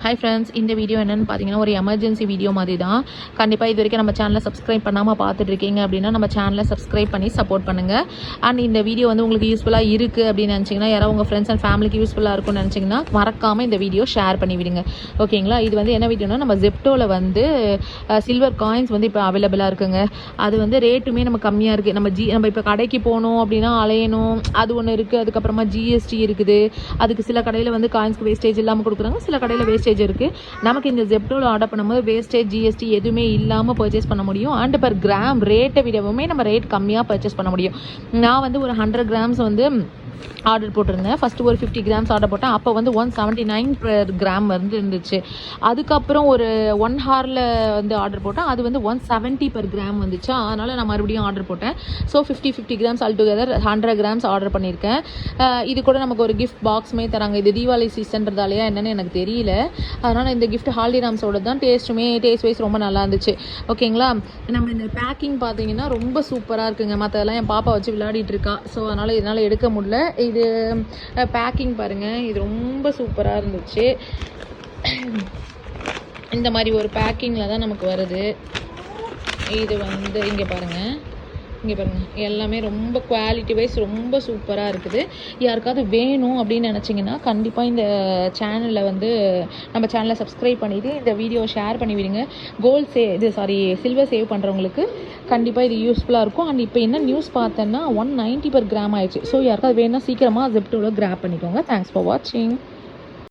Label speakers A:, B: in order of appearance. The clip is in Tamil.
A: ஹாய் ஃப்ரெண்ட்ஸ், இந்த வீடியோ என்னென்னு பார்த்தீங்கன்னா ஒரு எமர்ஜென்சி வீடியோ மாதிரி தான். கண்டிப்பாக இது வரைக்கும் நம்ம சேனலை சப்ஸ்கிரைப் பண்ணாமல் பார்த்துட்டு இருக்கீங்க அப்படின்னா நம்ம சேனலை சப்ஸ்கிரைப் பண்ணி சப்போர்ட் பண்ணுங்கள். அண்ட் இந்த வீடியோ வந்து உங்களுக்கு யூஸ்ஃபுல்லாக இருக்குது அப்படின்னு நினச்சிங்கன்னா, யாராவது உங்கள் ஃப்ரெண்ட்ஸ் அண்ட் ஃபேமிலிக்கு யூஸ்ஃபுல்லாக இருக்கும்னு நினச்சிங்கன்னா மறக்காமல் இந்த வீடியோ ஷேர் பண்ணி விடுங்க. ஓகேங்களா? இது வந்து என்ன வீடியோனா, நம்ம ஜெப்டோவில் வந்து சில்வர் காயின்ஸ் வந்து இப்போ அவைலபிளாக இருக்குங்க. அது வந்து ரேட்டுமே நம்ம கம்மியாக இருக்குது. நம்ம இப்போ கடைக்கு போகணும் அப்படின்னா அலையணும், அது ஒன்று இருக்குது. அதுக்கப்புறமா ஜிஎஸ்டி இருக்குது. அதுக்கு சில கடையில் வந்து காயின்ஸ்க்கு வேஸ்டேஜ் இல்லாமல் கொடுக்குறாங்க, சில கடையில் வேஸ்டேஜ் இருக்குது. நமக்கு இந்த ஜெப்டோவில் ஆர்டர் பண்ணும்போது வேஸ்டேஜ் ஜிஎஸ்டி எதுவுமே இல்லாமல் பர்ச்சேஸ் பண்ண முடியும். அண்ட் பர் கிராம் ரேட்டை விடவுமே நம்ம ரேட் கம்மியாக பர்ச்சேஸ் பண்ண முடியும். நான் வந்து ஒரு 100 கிராம்ஸ் வந்து ஆர்டர் போட்டிருந்தேன். ஃபஸ்ட்டு ஒரு 50 கிராம்ஸ் ஆர்டர் போட்டேன். அப்போ வந்து 179 per கிராம் வந்து இருந்துச்சு. அதுக்கப்புறம் ஒரு 1 ஹாரில் வந்து ஆர்டர் போட்டேன். அது வந்து 170 per கிராம் வந்துச்சு. அதனால் நான் மறுபடியும் ஆர்டர் போட்டேன். So 50 grams all together 100 grams order பண்ணியிருக்கேன். இது கூட நமக்கு ஒரு கிஃப்ட் பாக்ஸுமே தராங்க. இது தீபாவளி சீசன்றதாலையா என்னென்னு எனக்கு தெரியல. அதனால் இந்த கிஃப்ட் ஹால்டிராம்ஸோட தான் டேஸ்ட் வைஸ் ரொம்ப நல்லா இருந்துச்சு. ஓகேங்களா? நம்ம இந்த பேக்கிங் பார்த்தீங்கன்னா ரொம்ப சூப்பராக இருக்குங்க. மற்றதெல்லாம் என் பாப்பா வச்சு விளையாடிட்டு இருக்கா. ஸோ அதனால் இதனால் எடுக்க முடியல. இது பேக்கிங் பாருங்கள், இது ரொம்ப சூப்பராக இருந்துச்சு. இந்த மாதிரி ஒரு பேக்கிங்கில் தான் நமக்கு வருது. இது வந்து இங்கே பாருங்கள் எல்லாமே ரொம்ப குவாலிட்டி வைஸ் ரொம்ப சூப்பராக இருக்குது. யாருக்காவது வேணும் அப்படின்னு நினச்சிங்கன்னா கண்டிப்பாக இந்த சேனலில் வந்து நம்ம சேனலை சப்ஸ்கிரைப் பண்ணிவிட்டு இந்த வீடியோ ஷேர் பண்ணி விடுங்க. சில்வர் சேவ் பண்ணுறவங்களுக்கு கண்டிப்பாக இது யூஸ்ஃபுல்லாக இருக்கும். அண்ட் இப்போ என்ன நியூஸ் பார்த்தேன்னா 190 per கிராம் ஆயிடுச்சு. ஸோ யாருக்காவது வேணும்னா சீக்கிரமாக ஜெப்டோவில் கிராப் பண்ணிக்கோங்க. தேங்க்ஸ் ஃபார் வாட்சிங்.